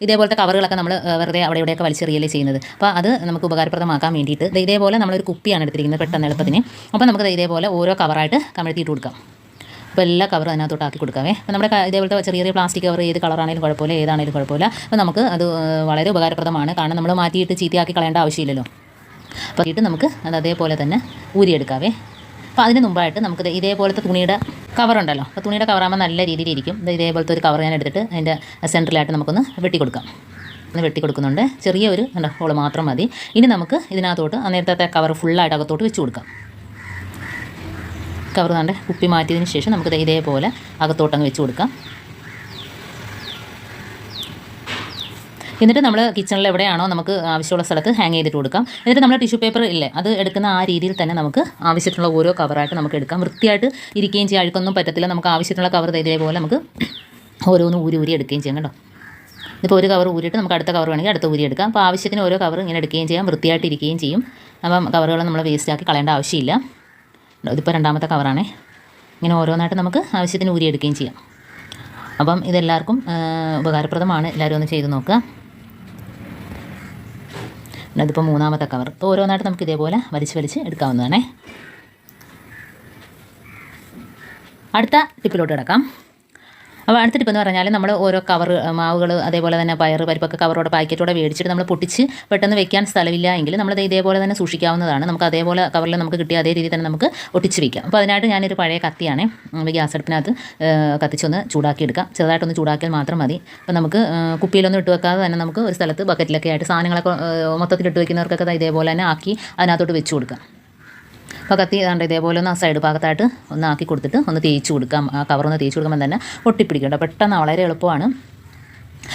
ഇതേപോലത്തെ കവറുകളൊക്കെ നമ്മൾ വെറുതെ അവിടെ ഇവിടെയൊക്കെ വലിച്ചെറിയല്ലേ ചെയ്യുന്നത്. അപ്പോൾ അത് നമുക്ക് ഉപകാരപ്രദമാക്കാൻ വേണ്ടിയിട്ട് ഇതേപോലെ നമ്മളൊരു കുപ്പിയാണ് എടുത്തിരിക്കുന്നത് പെട്ടെന്ന് എളുപ്പത്തിന്. അപ്പോൾ നമുക്ക് ഇതേപോലെ ഓരോ കവറായിട്ട് കമഴ്ത്തിയിട്ട് കൊടുക്കാം. അപ്പോൾ എല്ലാ കവറും അതിനകത്തോട്ട് ആക്കി കൊടുക്കാവേ. അപ്പോൾ നമ്മുടെ ഇതേപോലത്തെ ചെറിയ ചെറിയ പ്ലാസ്റ്റിക് കവർ ഏത് കളറാണെങ്കിലും കുഴപ്പമില്ല, ഏതാണെങ്കിലും കുഴപ്പമില്ല. അപ്പോൾ നമുക്ക് അത് വളരെ ഉപകാരപ്രദമാണ്. കാരണം നമ്മൾ മാറ്റിയിട്ട് ചീത്തയാക്കി കളയേണ്ട ആവശ്യമില്ലല്ലോ. അപ്പോൾ ആക്കിയിട്ട് നമുക്ക് അത് അതേപോലെ തന്നെ ഊരിയെടുക്കാവേ. അപ്പോൾ അതിന് മുമ്പായിട്ട് നമുക്ക് ഇതേപോലത്തെ തുണിയുടെ കവറുണ്ടല്ലോ, അപ്പോൾ തുണിയുടെ കവറാകുമ്പോൾ നല്ല രീതിയിലിരിക്കും. ഇതേപോലത്തെ ഒരു കവർ ഞാൻ എടുത്തിട്ട് അതിൻ്റെ സെൻറ്ററിലായിട്ട് നമുക്കൊന്ന് വെട്ടിക്കൊടുക്കാം. ഒന്ന് വെട്ടിക്കൊടുക്കുന്നുണ്ട്. ചെറിയ ഒരു ഹോള് മാത്രം മതി. ഇനി നമുക്ക് ഇതിനകത്തോട്ട് നേരത്തെ കവർ ഫുള്ളായിട്ട് അകത്തോട്ട് വെച്ച് കൊടുക്കാം. കവർ കണ്ട് കുപ്പി മാറ്റിയതിന് ശേഷം നമുക്ക് ഇതേപോലെ അകത്തോട്ടങ്ങ് വെച്ച് കൊടുക്കാം. എന്നിട്ട് നമ്മൾ കിച്ചണിൽ എവിടെയാണോ നമുക്ക് ആവശ്യമുള്ള സ്ഥലത്ത് ഹാങ് ചെയ്തിട്ട് കൊടുക്കാം. എന്നിട്ട് നമ്മൾ ടിഷ്യൂ പേപ്പർ ഇല്ലേ അത് എടുക്കുന്ന ആ രീതിയിൽ തന്നെ നമുക്ക് ആവശ്യത്തിനുള്ള ഓരോ കവറായിട്ട് നമുക്ക് എടുക്കാം. വൃത്തിയായിട്ട് ഇരിക്കുകയും ചെയ്യാൻ അഴുക്കൊന്നും പറ്റത്തില്ല. നമുക്ക് ആവശ്യത്തിനുള്ള കവർ ഇതേപോലെ നമുക്ക് ഓരോന്ന് ഊരി എടുക്കുകയും ചെയ്യാം കേട്ടോ. ഇപ്പോൾ ഒരു കവർ ഊരിയിട്ട് നമുക്ക് അടുത്ത കവർ വേണമെങ്കിൽ അടുത്ത ഊരി എടുക്കാം. അപ്പോൾ ആവശ്യത്തിന് ഓരോ കവർ ഇങ്ങനെ എടുക്കുകയും ചെയ്യാം, വൃത്തിയായിട്ട് ഇരിക്കുകയും ചെയ്യും. അപ്പം കവറുകൾ നമ്മൾ വേസ്റ്റാക്കി കളയേണ്ട ആവശ്യമില്ല. ഇതിപ്പോൾ രണ്ടാമത്തെ കവറാണേ. ഇങ്ങനെ ഓരോന്നായിട്ട് നമുക്ക് ആവശ്യത്തിന് ഊരി എടുക്കുകയും ചെയ്യാം. അപ്പം ഇതെല്ലാവർക്കും ഉപകാരപ്രദമാണ്. എല്ലാവരും ഒന്ന് ചെയ്ത് നോക്കുക. അതിപ്പോൾ മൂന്നാമത്തെ കവർ. ഇപ്പോൾ ഓരോന്നായിട്ട് നമുക്ക് ഇതേപോലെ വലിച്ച് എടുക്കാവുന്നതാണേ. അടുത്ത ടിപ്പിലോട്ട് കിടക്കാം. അപ്പോൾ അടുത്ത ടിപ്പ് എന്ന് പറഞ്ഞാൽ നമ്മൾ ഓരോ കവർ മാവുകൾ അതേപോലെ തന്നെ പയർ പരിപ്പൊക്കെ കവറോടെ പാക്കറ്റോടെ മേടിച്ചിട്ട് നമ്മൾ പൊട്ടിച്ച് പെട്ടെന്ന് വെക്കാൻ സ്ഥലമില്ല എങ്കിൽ നമ്മളത് ഇതേപോലെ തന്നെ സൂക്ഷിക്കാവുന്നതാണ്. നമുക്ക് അതേപോലെ കവറിൽ നമുക്ക് കിട്ടിയ അതേ രീതിയിൽ തന്നെ നമുക്ക് ഒട്ടിച്ച് വയ്ക്കാം. അപ്പോൾ അതിനായിട്ട് ഞാനൊരു പഴയ കത്തിയാണ് ഗ്യാസ് അടുപ്പിനകത്ത് കത്തിച്ചൊന്ന് ചൂടാക്കി എടുക്കാം. ചെറുതായിട്ടൊന്ന് ചൂടാക്കിയാൽ മാത്രം മതി. അപ്പോൾ നമുക്ക് കുപ്പിയിലൊന്നും ഇട്ട് വെക്കാതെ തന്നെ നമുക്ക് ഒരു സ്ഥലത്ത് ബക്കറ്റിലൊക്കെ ആയിട്ട് സാധനങ്ങളൊക്കെ മൊത്തത്തിൽ ഇട്ട് വയ്ക്കുന്നവർക്കൊക്കെ ഇതേപോലെ തന്നെ ആക്കി അതിനകത്തോട്ട് വെച്ച് കൊടുക്കാം. അപ്പോൾ കത്തി ഏതാണ്ട് ഇതേപോലെ ഒന്ന് ആ സൈഡ് ഭാഗത്തായിട്ട് ഒന്ന് ആക്കി കൊടുത്തിട്ട് ഒന്ന് തേച്ച് കൊടുക്കാം. ആ കവറൊന്ന് തേച്ച് കൊടുക്കുമ്പോൾ തന്നെ ഒട്ടിപ്പിടിക്കേണ്ട പെട്ടെന്ന് വളരെ എളുപ്പമാണ്.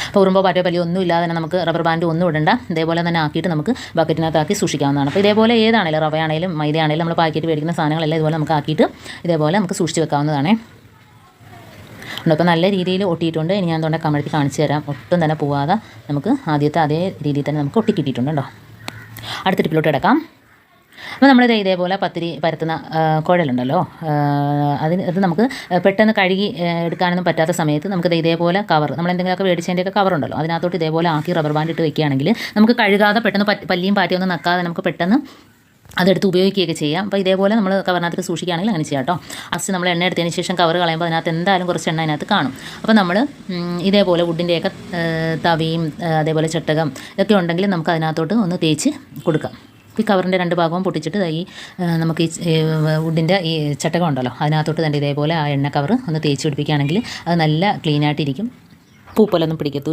അപ്പോൾ ഉറുമ്പോ പാറ്റോ പല്ലിയോ ഒന്നും ഇല്ലാതെ തന്നെ നമുക്ക് റബ്ബർ ബാൻഡ് ഒന്നും ഇടണ്ട. ഇതേപോലെ തന്നെ ആക്കിയിട്ട് നമുക്ക് ബക്കറ്റിനകത്താക്കി സൂക്ഷിക്കാവുന്നതാണ്. അപ്പോൾ ഇതേപോലെ ഏതാണെങ്കിലും റവയാണെങ്കിലും മൈദയാണെങ്കിലും നമ്മൾ പാക്കറ്റ് മേടിക്കുന്ന സാധനങ്ങളെല്ലാം ഇതുപോലെ നമുക്ക് ആക്കിയിട്ട് ഇതേപോലെ നമുക്ക് സൂക്ഷിച്ച് വെക്കാവുന്നതാണ്. അപ്പോൾ നല്ല രീതിയിൽ ഒട്ടിയിട്ടുണ്ട്. ഇനി ഞാൻ അതുകൊണ്ട് കമഴ്ത്തി കാണിച്ചു തരാം. ഒട്ടും തന്നെ പോവാതെ നമുക്ക് ആദ്യത്തെ അതേ രീതിയിൽ തന്നെ നമുക്ക് ഒട്ടിക്കിട്ടിട്ടുണ്ട് കേട്ടോ. അടുത്ത ടിപ്പിലോട്ട് കിടക്കാം. അപ്പോൾ നമ്മളിത് ഇതേപോലെ പത്തിരി പരത്തുന്ന കുഴലുണ്ടല്ലോ, അത് നമുക്ക് പെട്ടെന്ന് കഴുകി എടുക്കാനൊന്നും പറ്റാത്ത സമയത്ത് നമുക്കിത് ഇതേപോലെ കവർ നമ്മൾ എന്തെങ്കിലുമൊക്കെ മേടിച്ചതിൻ്റെയൊക്കെ കവറുണ്ടല്ലോ അതിനകത്തോട്ട് ഇതേപോലെ ആക്കി റബ്ബർ ബാൻഡ് ഇട്ട് വെക്കുകയാണെങ്കിൽ നമുക്ക് കഴുകാതെ പെട്ടെന്ന് പല്ലിയും പാറ്റിയൊന്നും നക്കാതെ നമുക്ക് പെട്ടെന്ന് അതെടുത്ത് ഉപയോഗിക്കുകയൊക്കെ ചെയ്യാം. അപ്പോൾ ഇതേപോലെ നമ്മൾ കവറിനകത്ത് സൂക്ഷിക്കുകയാണെങ്കിൽ അങ്ങനെ ചെയ്യാം കേട്ടോ. ഫസ്റ്റ് നമ്മൾ എണ്ണ എടുത്തതിന് ശേഷം കവർ കളയുമ്പോൾ അതിനകത്ത് എന്തായാലും കുറച്ച് എണ്ണ അതിനകത്ത് കാണും. അപ്പോൾ നമ്മൾ ഇതേപോലെ വുഡിൻ്റെയൊക്കെ തവിയും അതേപോലെ ചട്ടകം ഇതൊക്കെ ഉണ്ടെങ്കിൽ നമുക്ക് അതിനകത്തോട്ട് ഒന്ന് തേച്ച് കൊടുക്കാം. ഈ കവറിൻ്റെ രണ്ട് ഭാഗവും പൊട്ടിച്ചിട്ട് നമുക്ക് ഈ വുഡിൻ്റെ ഈ ചട്ടകം ഉണ്ടല്ലോ അതിനകത്തോട്ട് തന്നെ ഇതേപോലെ ആ എണ്ണ കവർ ഒന്ന് തേച്ച് പിടിപ്പിക്കുകയാണെങ്കിൽ അത് നല്ല ക്ലീനായിട്ടിരിക്കും. പൂപ്പലൊന്നും പിടിക്കത്തുമില്ല.